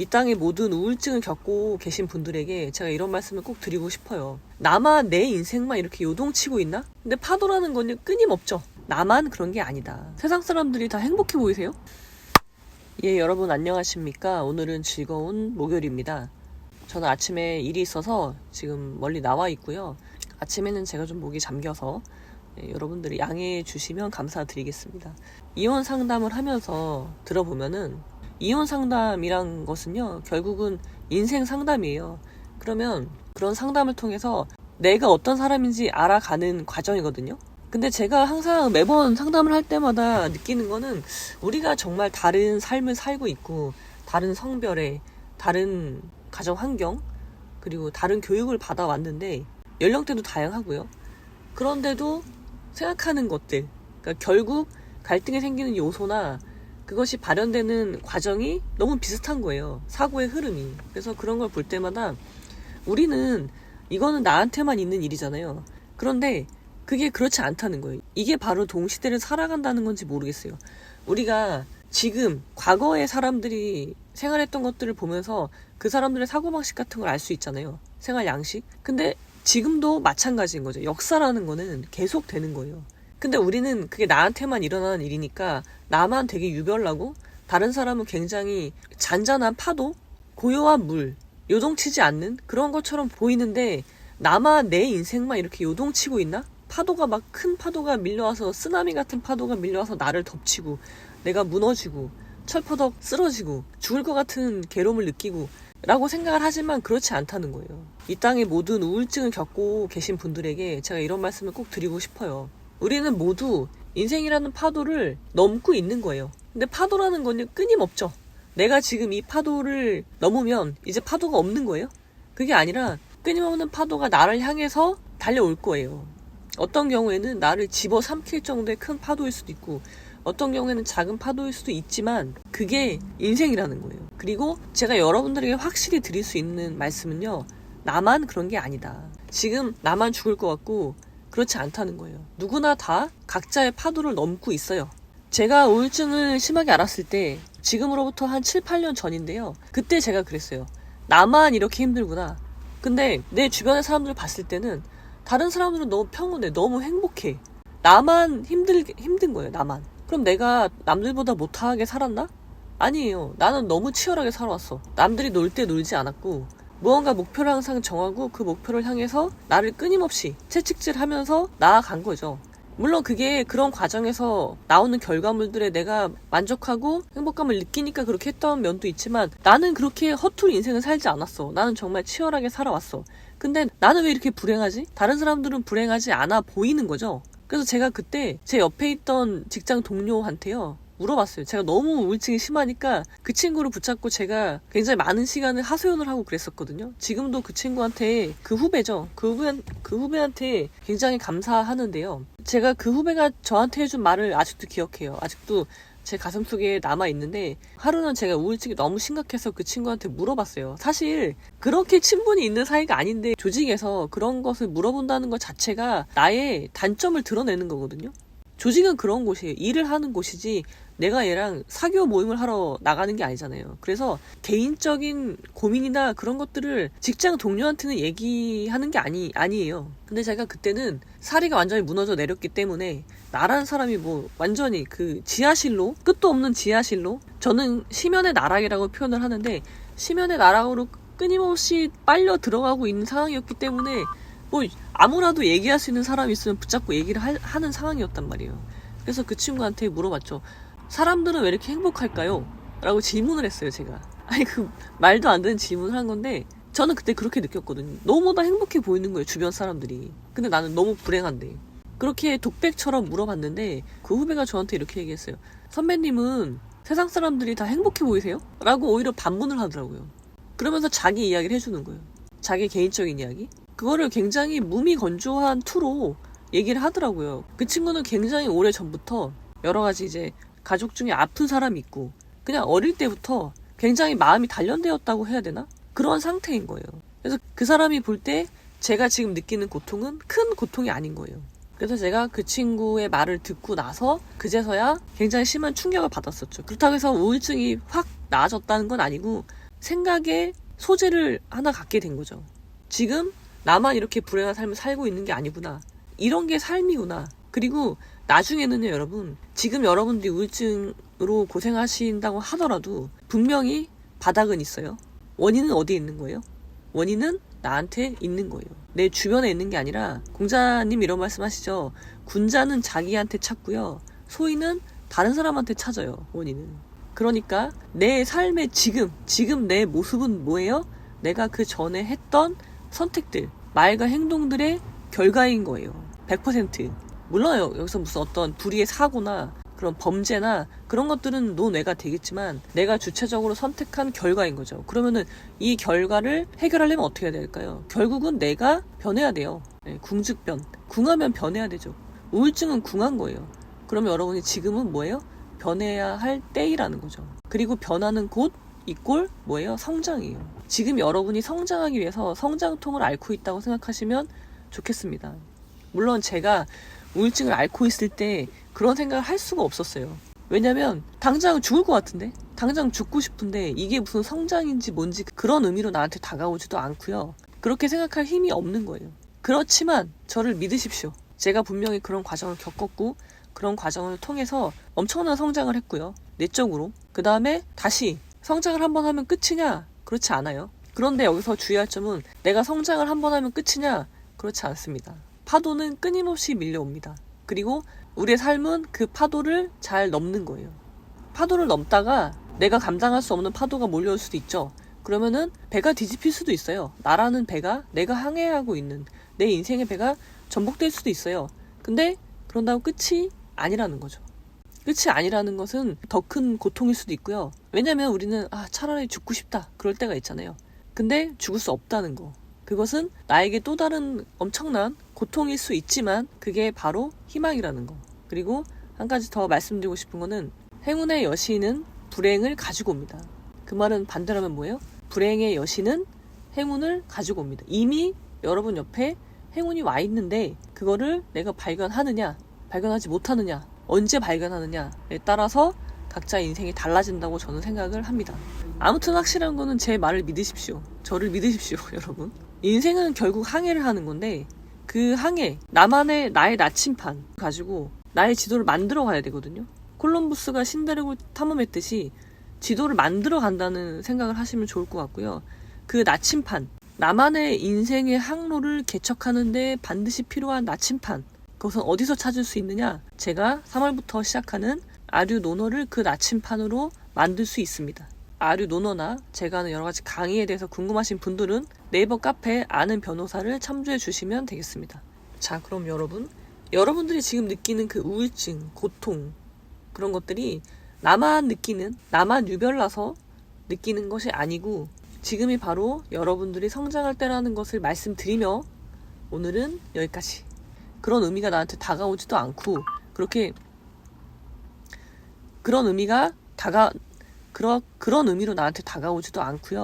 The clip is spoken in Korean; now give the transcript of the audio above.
이 땅의 모든 우울증을 겪고 계신 분들에게 제가 이런 말씀을 꼭 드리고 싶어요. 나만 내 인생만 이렇게 요동치고 있나? 근데 파도라는 건 끊임없죠. 나만 그런 게 아니다. 세상 사람들이 다 행복해 보이세요? 예, 여러분 안녕하십니까? 오늘은 즐거운 목요일입니다. 저는 아침에 일이 있어서 지금 멀리 나와 있고요. 아침에는 제가 좀 목이 잠겨서 여러분들이 양해해 주시면 감사드리겠습니다. 이혼 상담을 하면서 들어보면은 이혼 상담이란 것은요, 결국은 인생 상담이에요. 그러면 그런 상담을 통해서 내가 어떤 사람인지 알아가는 과정이거든요. 근데 제가 항상 매번 상담을 할 때마다 느끼는 거는 우리가 정말 다른 삶을 살고 있고, 다른 성별에, 다른 가정 환경, 그리고 다른 교육을 받아왔는데, 연령대도 다양하고요. 그런데도 생각하는 것들, 그러니까 결국 갈등이 생기는 요소나 그것이 발현되는 과정이 너무 비슷한 거예요. 사고의 흐름이. 그래서 그런 걸 볼 때마다 우리는 이거는 나한테만 있는 일이잖아요. 그런데 그게 그렇지 않다는 거예요. 이게 바로 동시대를 살아간다는 건지 모르겠어요. 우리가 지금 과거의 사람들이 생활했던 것들을 보면서 그 사람들의 사고방식 같은 걸 알 수 있잖아요. 생활 양식. 근데 지금도 마찬가지인 거죠. 역사라는 거는 계속 되는 거예요. 근데 우리는 그게 나한테만 일어나는 일이니까 나만 되게 유별나고 다른 사람은 굉장히 잔잔한 파도, 고요한 물, 요동치지 않는 그런 것처럼 보이는데 나만 내 인생만 이렇게 요동치고 있나? 파도가 막 큰 파도가 밀려와서 쓰나미 같은 파도가 밀려와서 나를 덮치고 내가 무너지고 철퍼덕 쓰러지고 죽을 것 같은 괴로움을 느끼고 라고 생각을 하지만 그렇지 않다는 거예요. 이 땅의 모든 우울증을 겪고 계신 분들에게 제가 이런 말씀을 꼭 드리고 싶어요. 우리는 모두 인생이라는 파도를 넘고 있는 거예요. 근데 파도라는 건 끊임없죠. 내가 지금 이 파도를 넘으면 이제 파도가 없는 거예요? 그게 아니라 끊임없는 파도가 나를 향해서 달려올 거예요. 어떤 경우에는 나를 집어삼킬 정도의 큰 파도일 수도 있고, 어떤 경우에는 작은 파도일 수도 있지만 그게 인생이라는 거예요. 그리고 제가 여러분들에게 확실히 드릴 수 있는 말씀은요, 나만 그런 게 아니다. 지금 나만 죽을 것 같고 그렇지 않다는 거예요. 누구나 다 각자의 파도를 넘고 있어요. 제가 우울증을 심하게 알았을 때 지금으로부터 한 7, 8년 전인데요. 그때 제가 그랬어요. 나만 이렇게 힘들구나. 근데 내 주변의 사람들을 봤을 때는 다른 사람들은 너무 평온해. 너무 행복해. 나만 힘든 거예요. 나만. 그럼 내가 남들보다 못하게 살았나? 아니에요. 나는 너무 치열하게 살아왔어. 남들이 놀 때 놀지 않았고, 무언가 목표를 항상 정하고 그 목표를 향해서 나를 끊임없이 채찍질하면서 나아간 거죠. 물론 그게 그런 과정에서 나오는 결과물들에 내가 만족하고 행복감을 느끼니까 그렇게 했던 면도 있지만 나는 그렇게 허투루 인생을 살지 않았어. 나는 정말 치열하게 살아왔어. 근데 나는 왜 이렇게 불행하지? 다른 사람들은 불행하지 않아 보이는 거죠. 그래서 제가 그때 제 옆에 있던 직장 동료한테요, 물어봤어요. 제가 너무 우울증이 심하니까 그 친구를 붙잡고 제가 굉장히 많은 시간을 하소연을 하고 그랬었거든요. 지금도 그 친구한테, 그 후배죠. 그 후배한테 굉장히 감사하는데요. 제가 그 후배가 저한테 해준 말을 아직도 기억해요. 아직도 제 가슴속에 남아있는데, 하루는 제가 우울증이 너무 심각해서 그 친구한테 물어봤어요. 사실 그렇게 친분이 있는 사이가 아닌데 조직에서 그런 것을 물어본다는 것 자체가 나의 단점을 드러내는 거거든요. 조직은 그런 곳이에요. 일을 하는 곳이지 내가 얘랑 사교 모임을 하러 나가는 게 아니잖아요. 그래서 개인적인 고민이나 그런 것들을 직장 동료한테는 얘기하는 게 아니에요. 근데 제가 그때는 사리가 완전히 무너져 내렸기 때문에 나라는 사람이 뭐 완전히 그 지하실로, 끝도 없는 지하실로, 저는 심연의 나락이라고 표현을 하는데 심연의 나락으로 끊임없이 빨려 들어가고 있는 상황이었기 때문에 뭐 아무라도 얘기할 수 있는 사람이 있으면 붙잡고 얘기를 하는 상황이었단 말이에요. 그래서 그 친구한테 물어봤죠. 사람들은 왜 이렇게 행복할까요? 라고 질문을 했어요, 제가. 아니, 그 말도 안 되는 질문을 한 건데 저는 그때 그렇게 느꼈거든요. 너무나 행복해 보이는 거예요, 주변 사람들이. 근데 나는 너무 불행한데. 그렇게 독백처럼 물어봤는데 그 후배가 저한테 이렇게 얘기했어요. 선배님은 세상 사람들이 다 행복해 보이세요? 라고 오히려 반문을 하더라고요. 그러면서 자기 이야기를 해주는 거예요. 자기 개인적인 이야기. 그거를 굉장히 무미건조한 투로 얘기를 하더라고요. 그 친구는 굉장히 오래 전부터 여러 가지 이제 가족 중에 아픈 사람이 있고 그냥 어릴 때부터 굉장히 마음이 단련되었다고 해야 되나? 그런 상태인 거예요. 그래서 그 사람이 볼 때 제가 지금 느끼는 고통은 큰 고통이 아닌 거예요. 그래서 제가 그 친구의 말을 듣고 나서 그제서야 굉장히 심한 충격을 받았었죠. 그렇다고 해서 우울증이 확 나아졌다는 건 아니고 생각의 소재를 하나 갖게 된 거죠. 지금 나만 이렇게 불행한 삶을 살고 있는 게 아니구나. 이런 게 삶이구나. 그리고 나중에는요, 여러분. 지금 여러분들이 우울증으로 고생하신다고 하더라도 분명히 바닥은 있어요. 원인은 어디에 있는 거예요? 원인은 나한테 있는 거예요. 내 주변에 있는 게 아니라 공자님 이런 말씀 하시죠. 군자는 자기한테 찾고요. 소인은 다른 사람한테 찾아요. 원인은. 그러니까 내 삶의 지금 내 모습은 뭐예요? 내가 그 전에 했던 선택들, 말과 행동들의 결과인 거예요. 100%. 물론 여기서 무슨 어떤 불의의 사고나 그런 범죄나 그런 것들은 논외가 되겠지만 내가 주체적으로 선택한 결과인 거죠. 그러면은 이 결과를 해결하려면 어떻게 해야 될까요? 결국은 내가 변해야 돼요. 네, 궁즉변. 궁하면 변해야 되죠. 우울증은 궁한 거예요. 그러면 여러분이 지금은 뭐예요? 변해야 할 때이라는 거죠. 그리고 변하는 곳 이꼴 뭐예요? 성장이에요. 지금 여러분이 성장하기 위해서 성장통을 앓고 있다고 생각하시면 좋겠습니다. 물론 제가 우울증을 앓고 있을 때 그런 생각을 할 수가 없었어요. 왜냐면 당장 죽을 것 같은데? 당장 죽고 싶은데 이게 무슨 성장인지 뭔지 그런 의미로 나한테 다가오지도 않고요. 그렇게 생각할 힘이 없는 거예요. 그렇지만 저를 믿으십시오. 제가 분명히 그런 과정을 겪었고 그런 과정을 통해서 엄청난 성장을 했고요. 내적으로. 그 다음에 다시 성장을 한번 하면 끝이냐? 그렇지 않아요. 그런데 여기서 주의할 점은 내가 성장을 한번 하면 끝이냐? 그렇지 않습니다. 파도는 끊임없이 밀려옵니다. 그리고 우리의 삶은 그 파도를 잘 넘는 거예요. 파도를 넘다가 내가 감당할 수 없는 파도가 몰려올 수도 있죠. 그러면은 배가 뒤집힐 수도 있어요. 나라는 배가 내가 항해하고 있는 내 인생의 배가 전복될 수도 있어요. 근데 그런다고 끝이 아니라는 거죠. 끝이 아니라는 것은 더 큰 고통일 수도 있고요. 왜냐면 우리는 차라리 죽고 싶다 그럴 때가 있잖아요. 근데 죽을 수 없다는 거. 그것은 나에게 또 다른 엄청난 고통일 수 있지만 그게 바로 희망이라는 거. 그리고 한 가지 더 말씀드리고 싶은 거는 행운의 여신은 불행을 가지고 옵니다. 그 말은 반대로 하면 뭐예요? 불행의 여신은 행운을 가지고 옵니다. 이미 여러분 옆에 행운이 와 있는데 그거를 내가 발견하느냐 발견하지 못하느냐 언제 발견하느냐에 따라서 각자의 인생이 달라진다고 저는 생각을 합니다. 아무튼 확실한 거는 제 말을 믿으십시오. 저를 믿으십시오. 여러분. 인생은 결국 항해를 하는 건데 그 항해, 나의 나침판 가지고 나의 지도를 만들어 가야 되거든요. 콜럼부스가 신다르를 탐험했듯이 지도를 만들어 간다는 생각을 하시면 좋을 것 같고요. 그 나침판, 나만의 인생의 항로를 개척하는데 반드시 필요한 나침판, 그것은 어디서 찾을 수 있느냐? 제가 3월부터 시작하는 아류노너를 그 나침판으로 만들 수 있습니다. 아류노너나 제가 하는 여러 가지 강의에 대해서 궁금하신 분들은 네이버 카페 아는 변호사를 참조해 주시면 되겠습니다. 자, 그럼 여러분들이 지금 느끼는 그 우울증, 고통 그런 것들이 나만 유별나서 느끼는 것이 아니고 지금이 바로 여러분들이 성장할 때라는 것을 말씀드리며 오늘은 여기까지. 그런 의미가 나한테 다가오지도 않고 그렇게 그런 의미로 나한테 다가오지도 않고요.